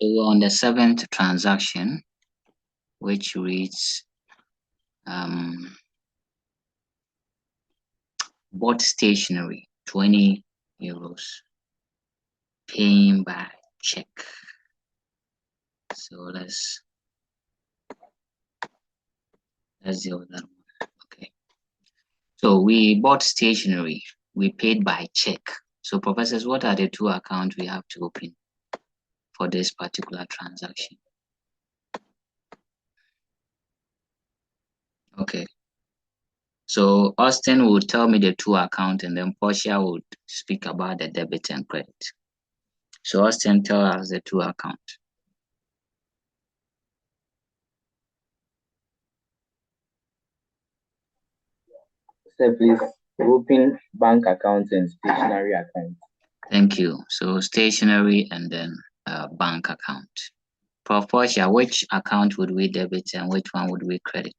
So on the 7th transaction, which reads bought stationery, 20 euros, paying by check. So let's deal with that one. Okay. So we bought stationery, we paid by check. So professors, what are the two accounts we have to open for this particular transaction? Okay. So Austin would tell me the two accounts, and then Portia would speak about the debit and credit. So Austin, tell us the two accounts. Sir, please open bank account and stationery account. Thank you. So stationery and then bank account. Prof. Portia, which account would we debit and which one would we credit?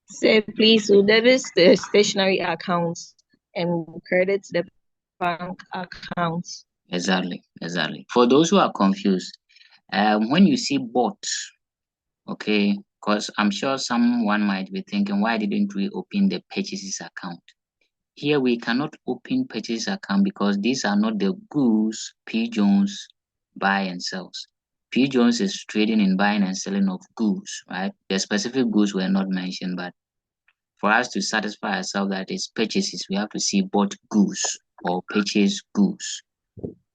Say, please, we'll debit the stationery accounts and we'll credit the bank accounts. Exactly. For those who are confused, when you see bought, okay, because I'm sure someone might be thinking, why didn't we open the purchases account? Here we cannot open purchase account because these are not the goods P. Jones buy and sells. P. Jones is trading in buying and selling of goods, right? The specific goods were not mentioned, but for us to satisfy ourselves that it's purchases, we have to see bought goods or purchase goods.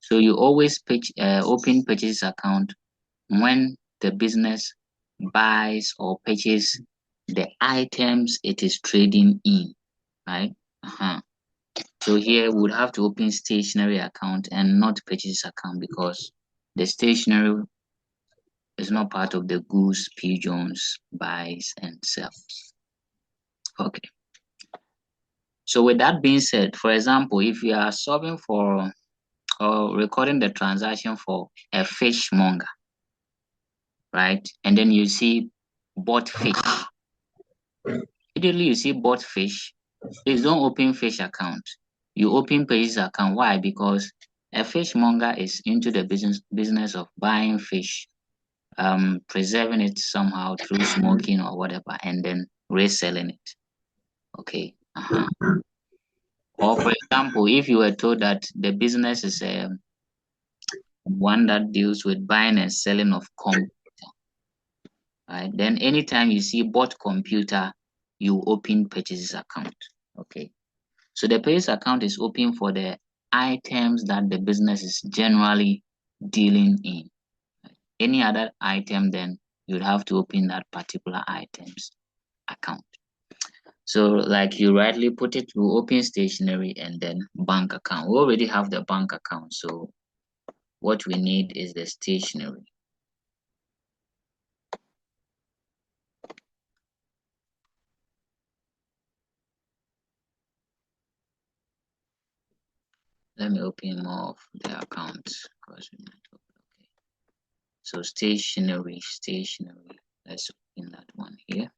So you always open purchase account when the business buys or purchases the items it is trading in, right? So here we would have to open stationery account and not purchase account because the stationery is not part of the goods P. Jones buys and sells. Okay. So with that being said, for example, if you are solving for or recording the transaction for a fishmonger, right? And then you see bought fish. Immediately you see bought fish, please don't open fish account. You open purchase account. Why? Because a fishmonger is into the business of buying fish, preserving it somehow through smoking or whatever, and then reselling it. Okay. Or for example, if you were told that the business is one that deals with buying and selling of computer, right? Then anytime you see bought computer, you open purchases account. Okay. So the purchase account is open for the items that the business is generally dealing in. Any other item, then you'd have to open that particular items account. So like you rightly put it, we open stationery and then bank account. We already have the bank account, so what we need is the stationery. Let me open more of the accounts because we might open. Okay. So stationery. Let's open that one here.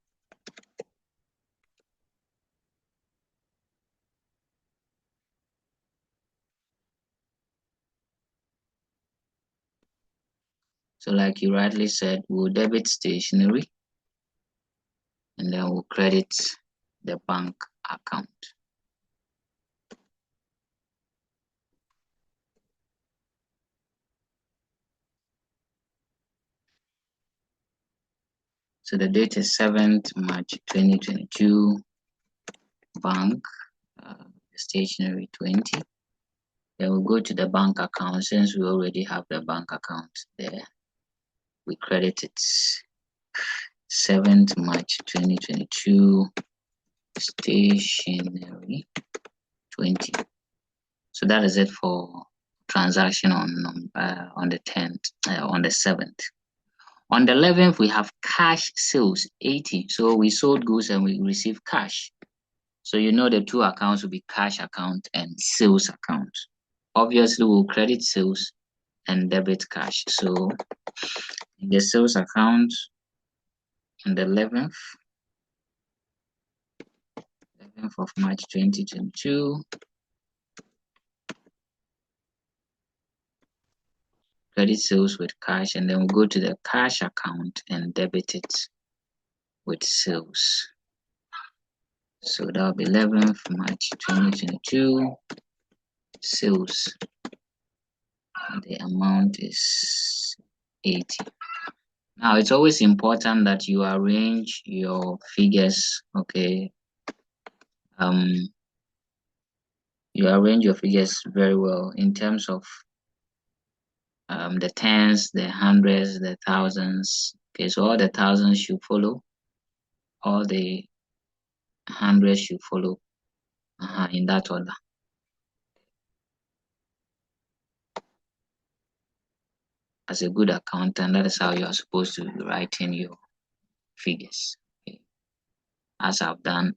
So like you rightly said, we'll debit stationery and then we'll credit the bank account. So the date is 7th March 2022, bank, stationery 20. Then we'll go to the bank account. Since we already have the bank account there, we credit it 7th March 2022, stationery 20. So that is it for transaction on the 10th, on the 7th. On the 11th, we have cash sales 80. So we sold goods and we received cash. So you know the two accounts will be cash account and sales account. Obviously, we'll credit sales and debit cash. So in the sales account on the 11th of March 2022, credit sales with cash, and then we'll go to the cash account and debit it with sales. So that'll be 11th March 2022 sales. The amount is 80. Now it's always important that you arrange your figures, okay? You arrange your figures very well in terms of the tens, the hundreds, the thousands. Okay, so all the thousands should follow, all the hundreds should follow in that order. As a good accountant, that is how you are supposed to be writing your figures, okay? As I've done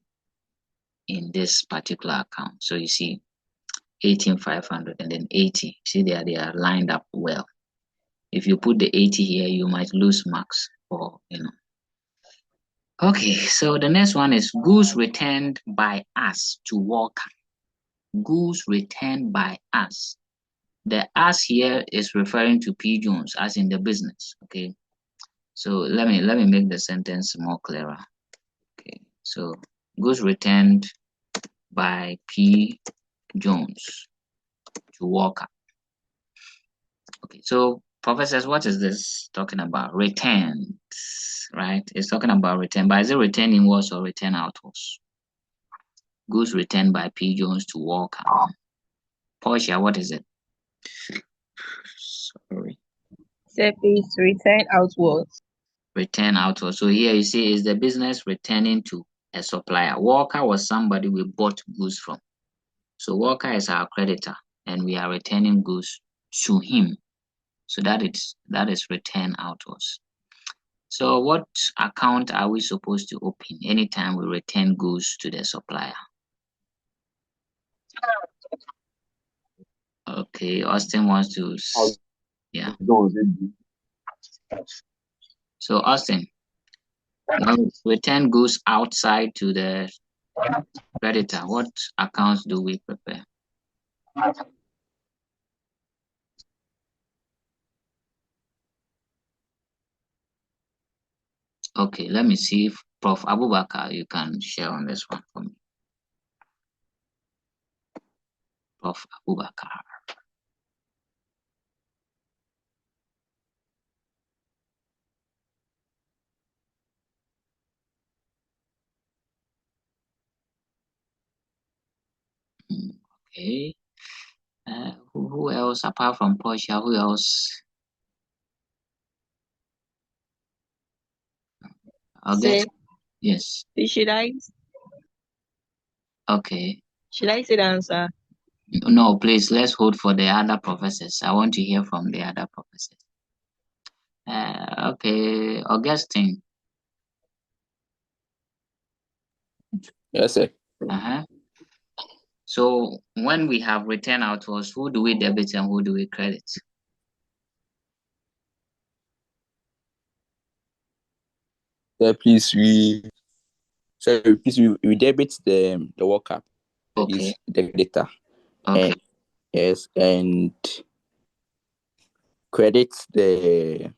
in this particular account. So you see 18,500 and then 80. See, they are lined up well. If you put the 80 here, you might lose marks, or Okay, so the next one is goods returned by us to Walker. Goods returned by us. The us here is referring to P. Jones, as in the business. Okay, so let me make the sentence more clearer. Okay, so goods returned by P. Jones to Walker. Okay, so professors, what is this talking about? Returns, right? It's talking about return, but is it return inwards or return outwards? Goods returned by P. Jones to Walker. Portia, what is it? Sorry. Please return outwards. Return outwards. So here you see is the business returning to a supplier. Walker was somebody we bought goods from. So Walker is our creditor and we are returning goods to him. So that is return outwards. So what account are we supposed to open anytime we return goods to the supplier? Okay, Austin wants to, yeah. So Austin, when we return goods outside to the creditor, what accounts do we prepare? Okay, let me see if Prof. Abubakar, you can share on this one for me. Prof. Abubakar. Okay. Who else apart from Portia? Who else? I'll get. Yes. Should I? Okay. Should I say the answer? No, please. Let's hold for the other professors. I want to hear from the other professors. Okay, Augustine. Yes, sir. So when we have return outwards, who do we debit and who do we credit? Please we debit the worker. Okay. Is the data. Okay. Yes, and credit the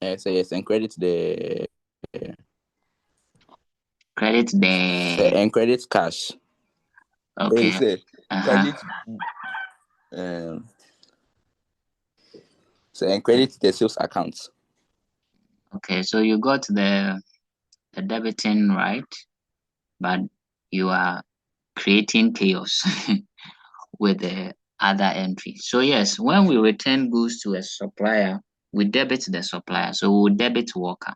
yes, and credit the and credit cash. Okay. Credit and credit the sales accounts. Okay, so you got the debiting right, but you are creating chaos with the other entry. So yes, when we return goods to a supplier, we debit the supplier. So we'll debit worker,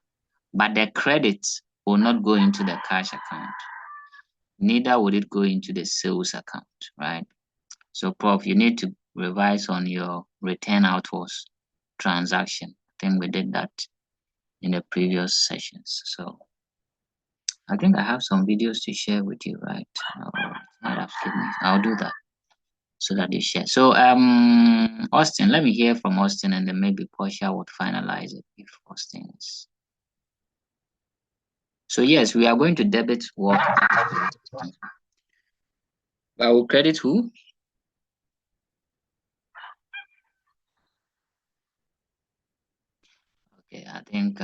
but the credit will not go into the cash account. Neither would it go into the sales account, right? So Prof, you need to revise on your return outwards transaction. I think we did that in the previous sessions. So I think I have some videos to share with you, right? I'll do that so that you share. So Austin, let me hear from Austin and then maybe Portia would finalize it if Austin is. So yes, we are going to debit work. I will credit who? Okay, I think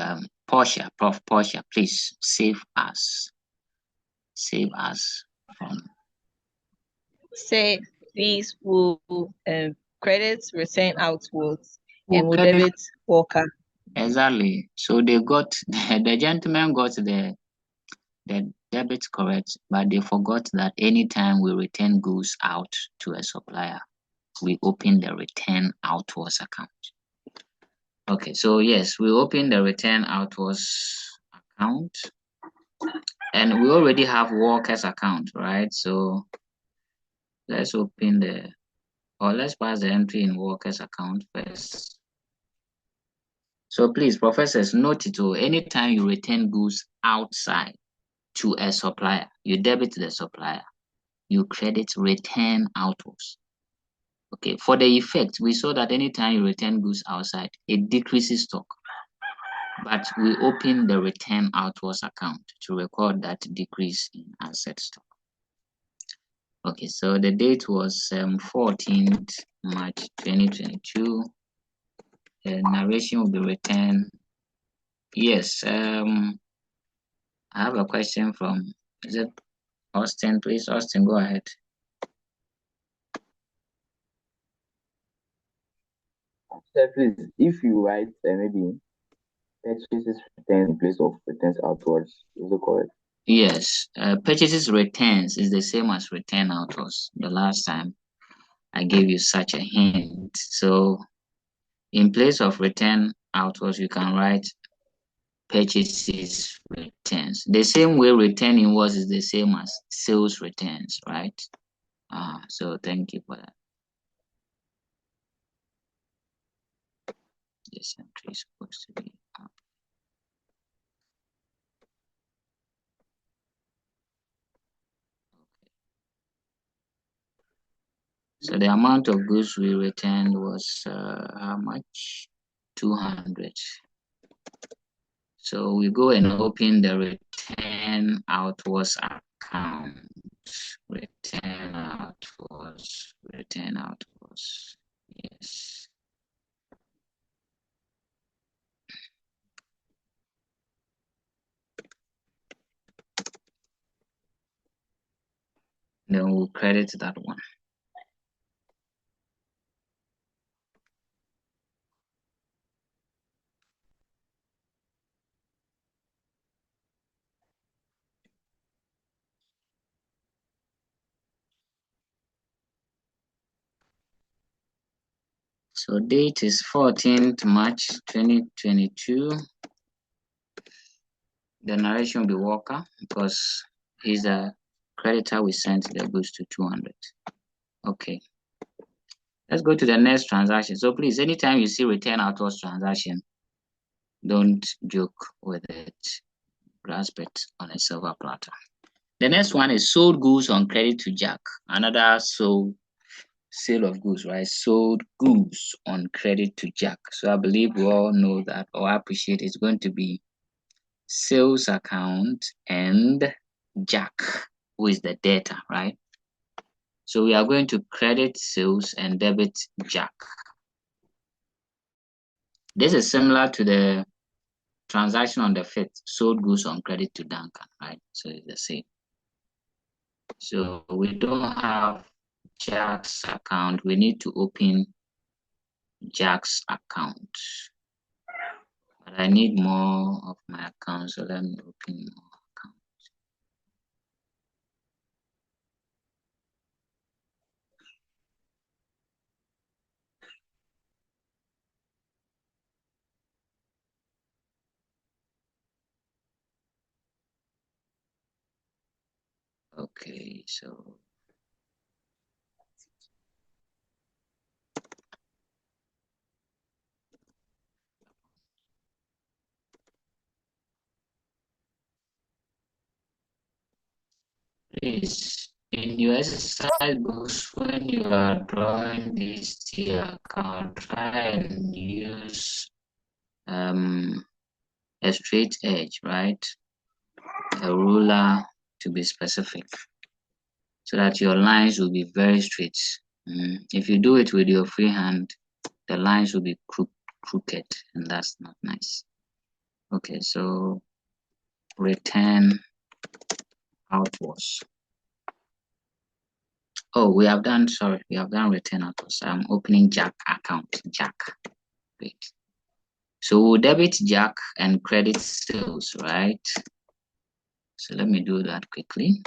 Portia, Prof. Portia, please save us. Save us from. Say these will credit return outwards and will debit Walker. Exactly. So they got the gentleman got the debit correct, but they forgot that anytime we return goods out to a supplier, we open the return outwards account. Okay, so yes, we open the return outwards account, and we already have workers account, right? So let's open let's pass the entry in workers account first. So please, professors, note it. Anytime you return goods outside to a supplier, you debit the supplier, you credit return outwards. Okay, for the effect, we saw that anytime you return goods outside, it decreases stock. But we open the return outwards account to record that decrease in asset stock. Okay, so the date was 14th March 2022. The narration will be returned. Yes, I have a question from, is it Austin? Please, Austin, go ahead. Sir, please, if you write maybe purchases returns in place of returns outwards, is it correct? Yes, purchases returns is the same as return outwards. The last time I gave you such a hint. So in place of return outwards, you can write purchases returns. The same way return inwards is the same as sales returns, right? So thank you for that. This entry is supposed to be up. So the amount of goods we returned was how much? 200. So we go and open the return outwards account. Return outwards. Return outwards. Yes. Then we'll credit that one. So date is 14th March 2022. The narration will be Walker because he's the creditor we sent the goods to 200. Okay. Let's go to the next transaction. So please, anytime you see return outwards transaction, don't joke with it. Grasp it on a silver platter. The next one is sold goods on credit to Jack. Another sale of goods, right? Sold goods on credit to Jack. So I believe we all know that or appreciate it's going to be sales account and Jack, who is the debtor, right? So we are going to credit sales and debit Jack. This is similar to the transaction on the 5th, sold goods on credit to Duncan, right? So it's the same. So we don't have Jack's account. We need to open Jack's account. But I need more of my account, so let me open more accounts. Okay, so please, in your exercise books, when you are drawing this tier account, try and use a straight edge, right? A ruler to be specific, so that your lines will be very straight. If you do it with your free hand, the lines will be crooked, and that's not nice. Okay, so return outwards. Oh, we have done return outwards. I'm opening Jack account, Jack. Great. So we'll debit Jack and credit sales, right? So let me do that quickly.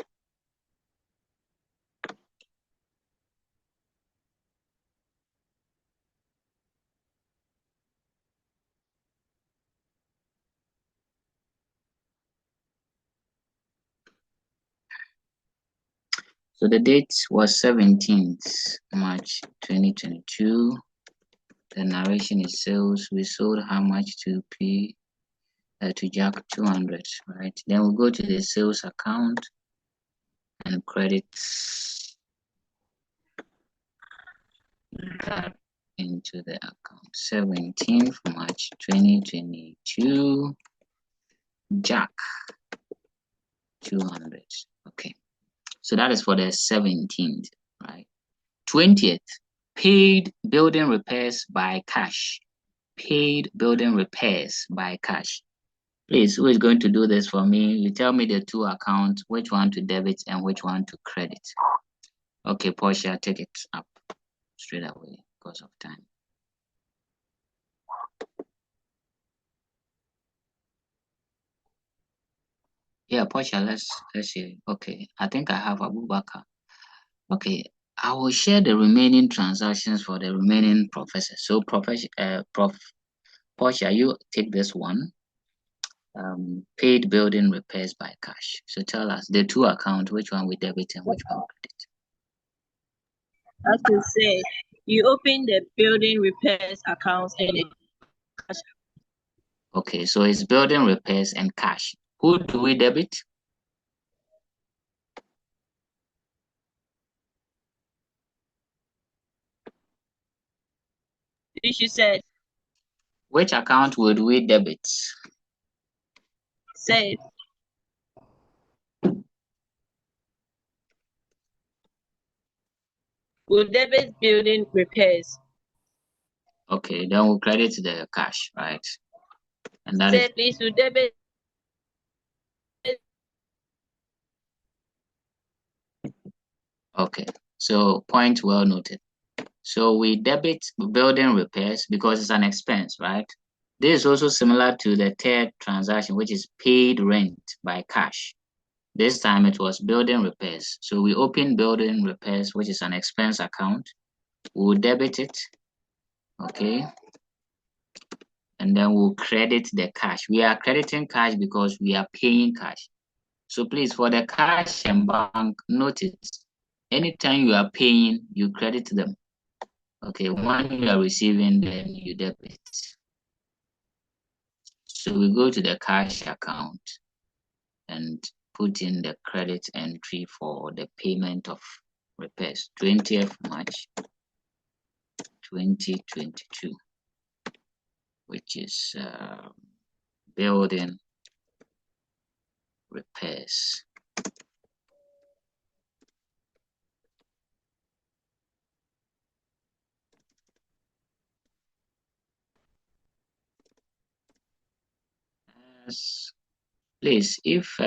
So the date was 17th March 2022. The narration is sales. We sold how much to Jack? 200, right? Then we'll go to the sales account and credit that into the account. 17th March 2022. Jack 200. Okay. So that is for the 17th, right? 20th, paid building repairs by cash. Paid building repairs by cash. Please, who is going to do this for me? You tell me the two accounts, which one to debit and which one to credit. Okay, Portia, take it up straight away because of time. Yeah, Portia, let's see. Okay, I think I have Abubakar. Okay, I will share the remaining transactions for the remaining professors. So, Portia, you take this one. Paid building repairs by cash. So tell us the two accounts, which one we debit and which one credit. As you say, you open the building repairs account and the cash. Okay, so it's building repairs and cash. Who do we debit? You said. Which account would we debit? Say. We'll debit building repairs. Okay, then we'll credit the cash, right? And that Say, please, we'll debit. Okay, so point well noted. So we debit building repairs because it's an expense, right? This is also similar to the third transaction, which is paid rent by cash. This time it was building repairs. So we open building repairs, which is an expense account. We'll debit it, okay? And then we'll credit the cash. We are crediting cash because we are paying cash. So please, for the cash and bank, notice, anytime you are paying, you credit them. Okay, when you are receiving, then you debit. So we go to the cash account and put in the credit entry for the payment of repairs, 20th March 2022, which is building repairs. Please, if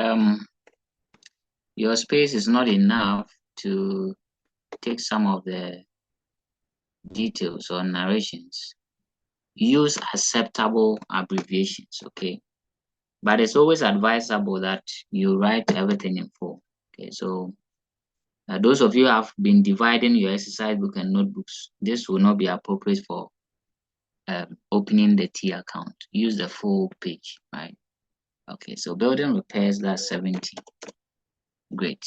your space is not enough to take some of the details or narrations, use acceptable abbreviations, okay? But it's always advisable that you write everything in full, okay? So those of you who have been dividing your exercise book and notebooks, this will not be appropriate for opening the T account. Use the full page, right? Okay, so building repairs, that's 70. Great.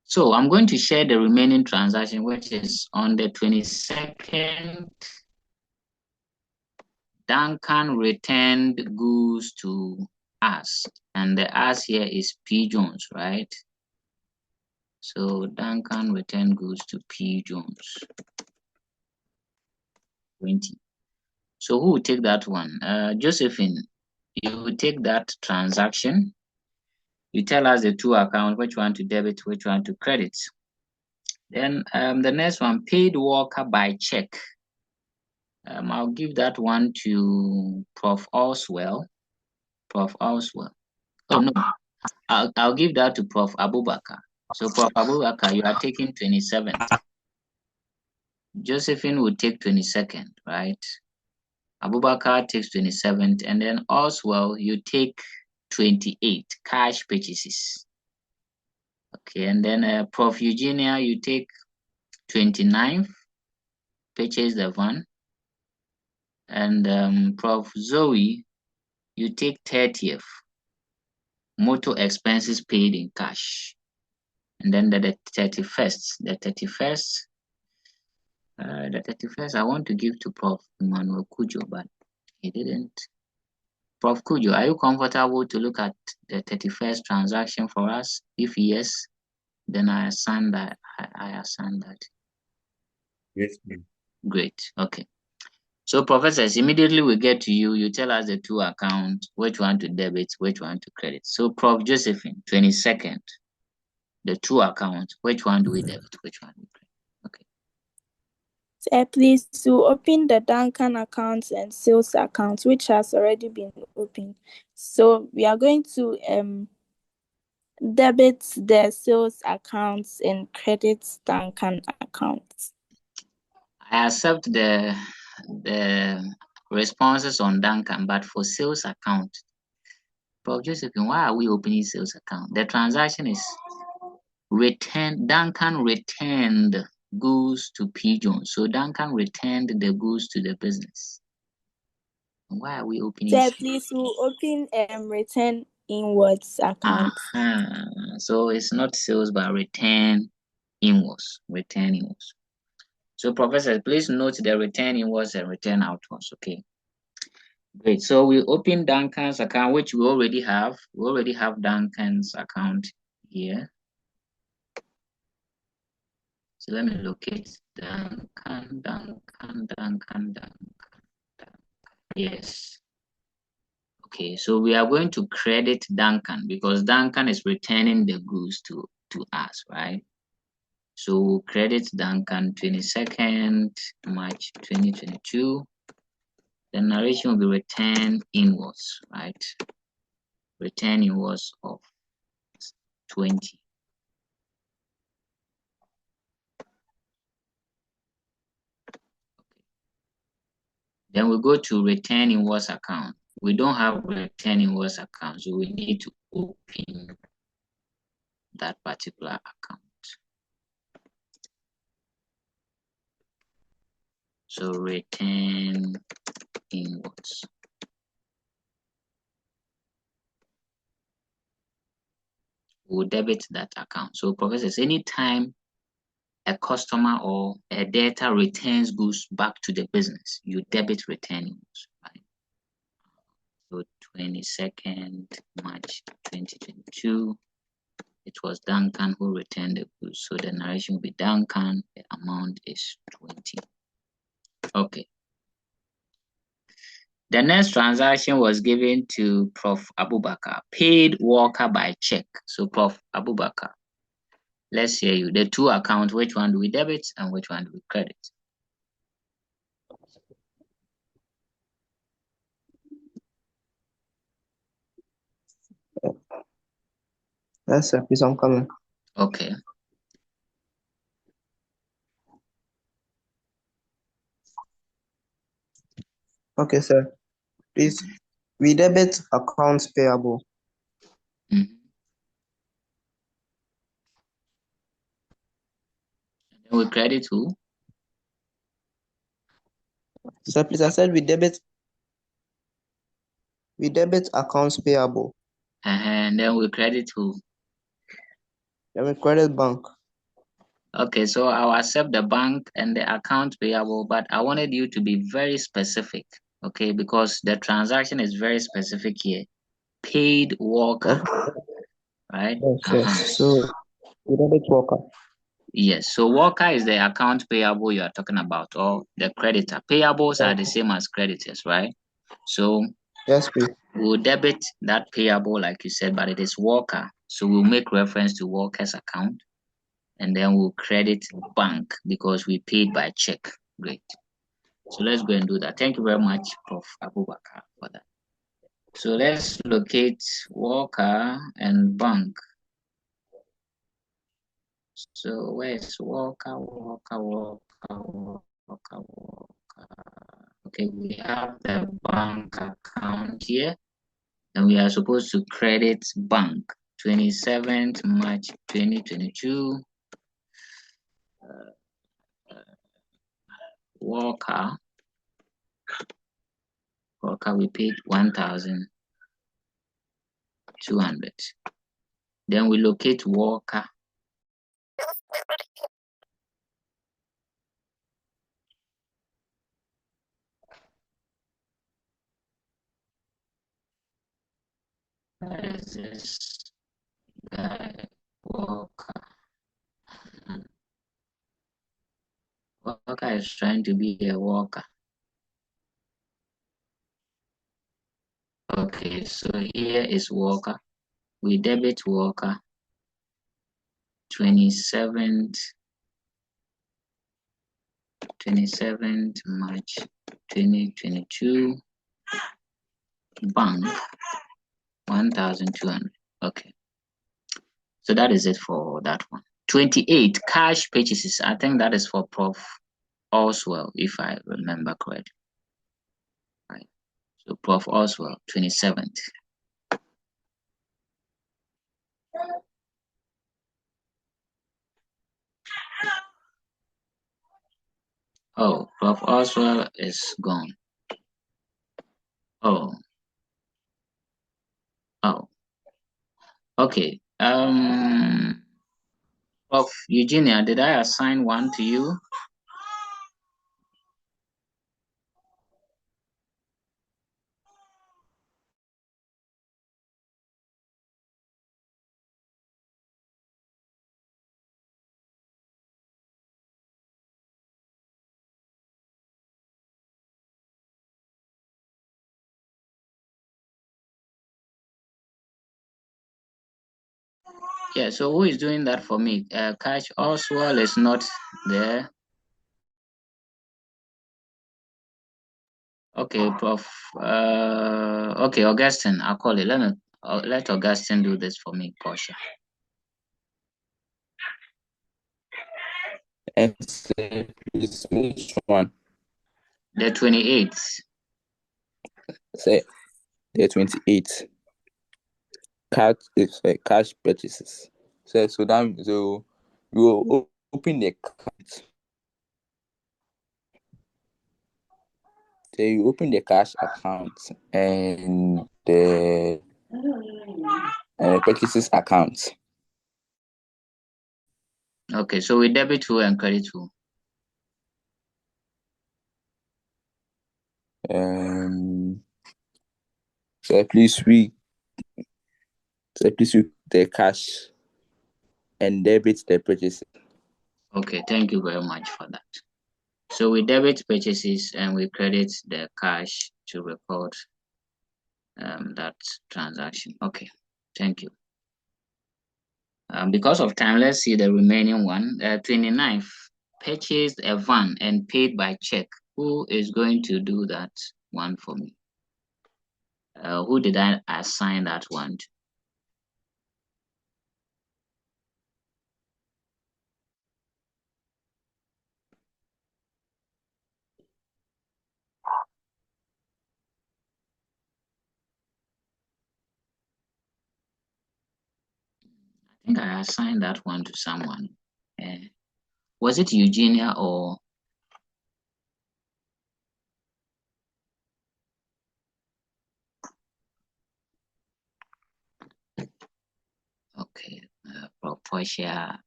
So I'm going to share the remaining transaction, which is on the 22nd. Duncan returned goods to us, and the us here is P. Jones, right? So Duncan returned goods to P. Jones. 20. So who will take that one? Josephine, you will take that transaction. You tell us the two accounts, which one to debit, which one to credit. Then the next one, paid worker by check. I'll give that one to Prof. Oswell. Prof. Oswell. Oh no, I'll give that to Prof. Abubakar. So Prof. Abubakar, you are taking 27th. Josephine would take 22nd, right? Abubakar takes 27th, and then Oswell, you take 28 cash purchases. Okay, and then Prof. Eugenia, you take 29th, purchase the van. And Prof. Zoe, you take 30th, motor expenses paid in cash. And then the 31st, I want to give to Prof. Emmanuel Kujo, but he didn't. Prof. Kujo, are you comfortable to look at the 31st transaction for us? If yes, then I assign that. Yes, ma'am. Great. Okay. So professors, immediately we get to you, you tell us the two accounts, which one to debit, which one to credit. So Prof. Josephine, 22nd, the two accounts, which one do we debit, which one do we credit? Okay. Sir, please to open the Duncan account and sales account, which has already been opened. So we are going to debit the sales accounts and credit Duncan accounts. I accept the responses on Duncan, but for sales account, Prof. Josephine, why are we opening sales account? The transaction is Duncan returned goods to P. Jones. So Duncan returned the goods to the business. Why are we opening? Sir, please we'll open return inwards account. So it's not sales, but return inwards. So professors, please note the return inwards and return outwards. Okay. Great. So we open Duncan's account, which we already have. We already have Duncan's account here. So let me locate Duncan. Yes. Okay, so we are going to credit Duncan because Duncan is returning the goods to us, right? So we'll credit Duncan 22nd March 2022. The narration will be return inwards, right? Return inwards of 20. Then we go to return inwards account. We don't have return inwards account, so we need to open that particular account. So return inwards. We'll debit that account. So professors, anytime a customer or a debtor returns goods back to the business, you debit return inwards, right? So 22nd March 2022, it was Duncan who returned the goods. So the narration will be Duncan, the amount is 20. Okay. The next transaction was given to Prof. Abubakar, paid worker by check. So Prof. Abubakar, let's hear you. The two accounts, which one do we debit and which one do we credit? Yes, sir. Please, I'm coming. Okay. Okay, sir. Please, we debit accounts payable. Mm-hmm. And then we credit who? Sir, please, I said we debit accounts payable. And then we credit who? Then we credit bank. Okay, so I'll accept the bank and the account payable, but I wanted you to be very specific, okay, because the transaction is very specific here. Paid worker, right? Yes. So we debit worker. Yes, so worker is the account payable you are talking about, or the creditor. Payables are the same as creditors, right? So yes, please. We'll debit that payable, like you said, but it is worker. So we'll make reference to worker's account. and then we'll credit bank because we paid by check. Great. So let's go and do that. Thank you very much, Prof. Abubakar, for that. So let's locate Walker and bank. So where's Walker? Okay, we have the bank account here, and we are supposed to credit bank 27th March 2022. Walker, we paid 1,200. Then we locate Walker. Where is this guy? Walker. Walker is trying to be a walker. Okay, so here is Walker. We debit Walker 27th March 2022. Bank 1,200. Okay, so that is it for that one. 28 cash purchases. I think that is for Prof. Oswell, if I remember correctly. Right. So Prof. Oswell, 27th. Oh, Prof. Oswell is gone. Oh. Okay. Prof. Eugenia, did I assign one to you? Yeah, so who is doing that for me? Cash Oswell is not there. Okay, Prof. Okay, Augustine, I'll call it. Let Augustine do this for me, Portia. Please, which one? The 28th. Say the 28th. Cash purchases. So you will open the account. So you open the cash account and the purchases account. Okay, so we debit who and credit who? So please we the cash and debit the purchases. Okay, thank you very much for that. So we debit purchases and we credit the cash to record that transaction. Okay, thank you. Because of time, let's see the remaining one. 29th, purchased a van and paid by check. Who is going to do that one for me? Who did I assign that one to? I think I assigned that one to someone. Was it Eugenia or? Okay, Portia.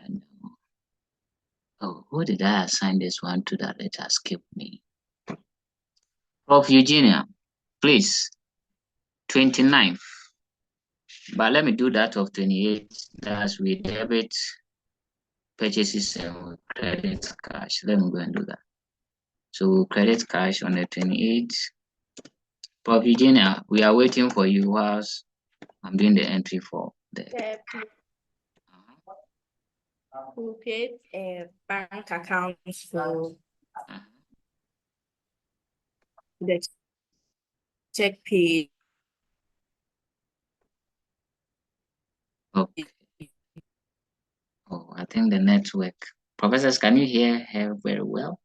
No. Oh, who did I assign this one to that it has skipped me? Prof. Eugenia, please. 29th. But let me do that of 28. That's we debit purchases and credit cash. Let me go and do that. So we'll credit cash on the 28th. Prof. Eugenia, we are waiting for you whilst I'm doing the entry for the. We'll create a bank account for the check pay. Okay. Oh, I think the network. Professors, can you hear her very well?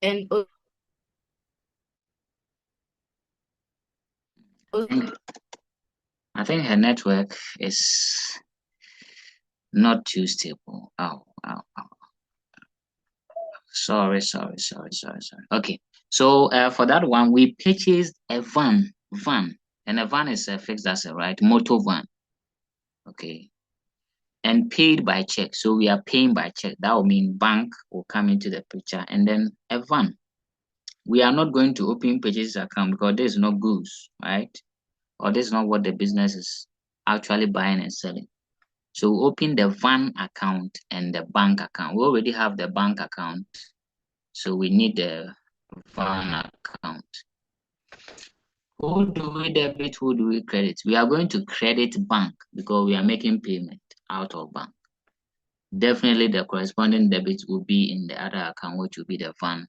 And I think her network is not too stable. Oh. Sorry. Okay. So for that one, we purchased a van, and a van is a fixed asset, right? Motor van. Okay. And paid by check. So we are paying by check. That will mean bank will come into the picture, and then a van. We are not going to open purchase account because this is not goods, right? Or this is not what the business is actually buying and selling. So we open the van account and the bank account. We already have the bank account, so we need the van account. Who do we debit? Who do we credit? We are going to credit bank because we are making payment out of bank. Definitely the corresponding debit will be in the other account, which will be the van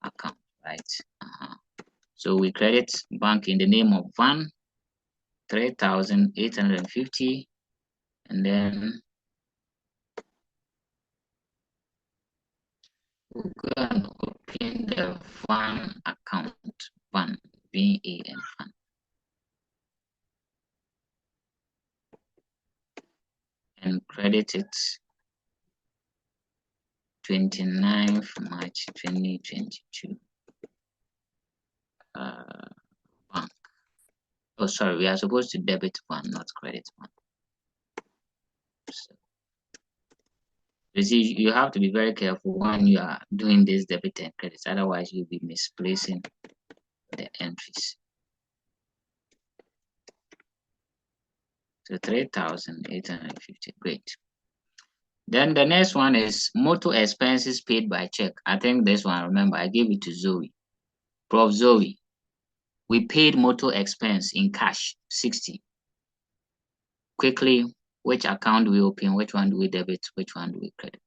account, right? So we credit bank in the name of van, 3,850, and then we're going to open the van account, van, V-A-N, van. And credit it 29th March 2022. Bank. Oh, sorry, we are supposed to debit one, not credit one. So, you see, you have to be very careful when you are doing this debit and credit, otherwise you'll be misplacing the entries. So 3,850, great. Then the next one is motor expenses paid by check. I think this one, remember, I gave it to Zoe. Prof. Zoe, we paid motor expense in cash, 60. Quickly, which account do we open? Which one do we debit? Which one do we credit?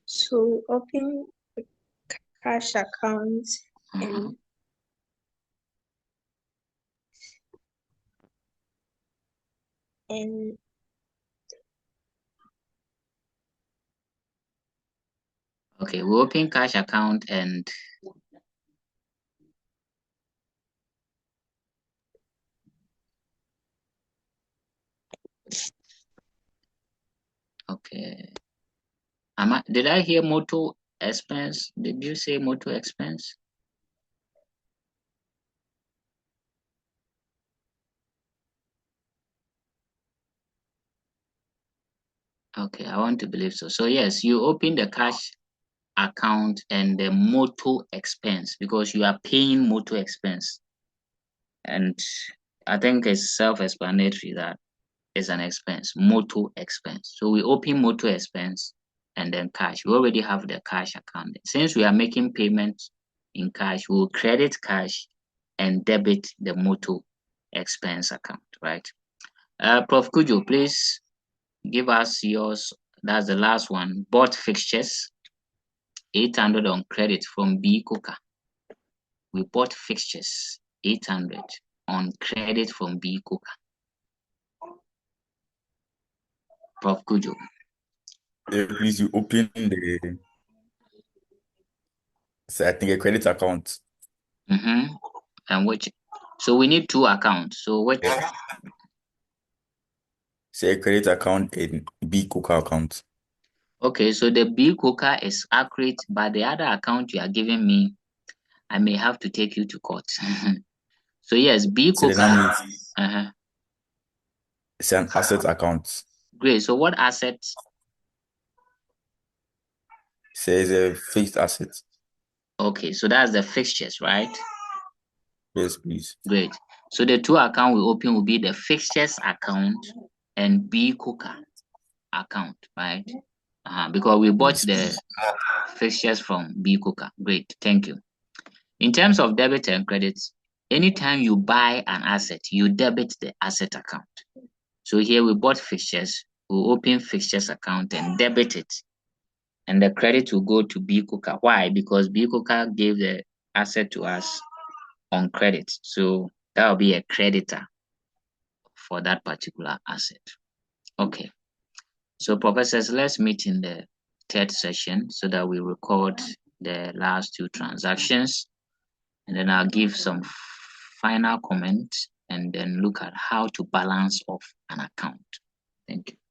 So open cash account and okay, we open cash account and okay. Did I hear motor expense? Did you say motor expense? Okay, I want to believe so. So yes, you open the cash account and the motor expense because you are paying motor expense. And I think it's self-explanatory that it's an expense, motor expense. So we open motor expense and then cash. We already have the cash account. Since we are making payments in cash, we'll credit cash and debit the motor expense account, right? Prof. Kujo, please give us yours. That's the last one. Bought fixtures, 800 on credit from B Coca. We bought fixtures, 800 on credit from B Coca. Prof. Kujo. Please, you open the, so I think a credit account. And which, so we need two accounts. So which? Say a credit account and B Coca account. Okay, so the B Coca is accurate, but the other account you are giving me, I may have to take you to court. So yes, B So Coca. it's an asset account. Great. So what assets? Says a fixed asset. Okay, so that's the fixtures, right? Yes, please. Great. So the two accounts we open will be the fixtures account and B Coca account, right? Because we bought fixtures from B Cooker. Great, thank you. In terms of debit and credit, anytime you buy an asset, you debit the asset account. So here we bought fixtures, we open fixtures account and debit it. And the credit will go to B Cooker. Why? Because B Cooker gave the asset to us on credit. So that will be a creditor for that particular asset. Okay. So professors, let's meet in the third session so that we record the last two transactions. And then I'll give some final comments and then look at how to balance off an account. Thank you.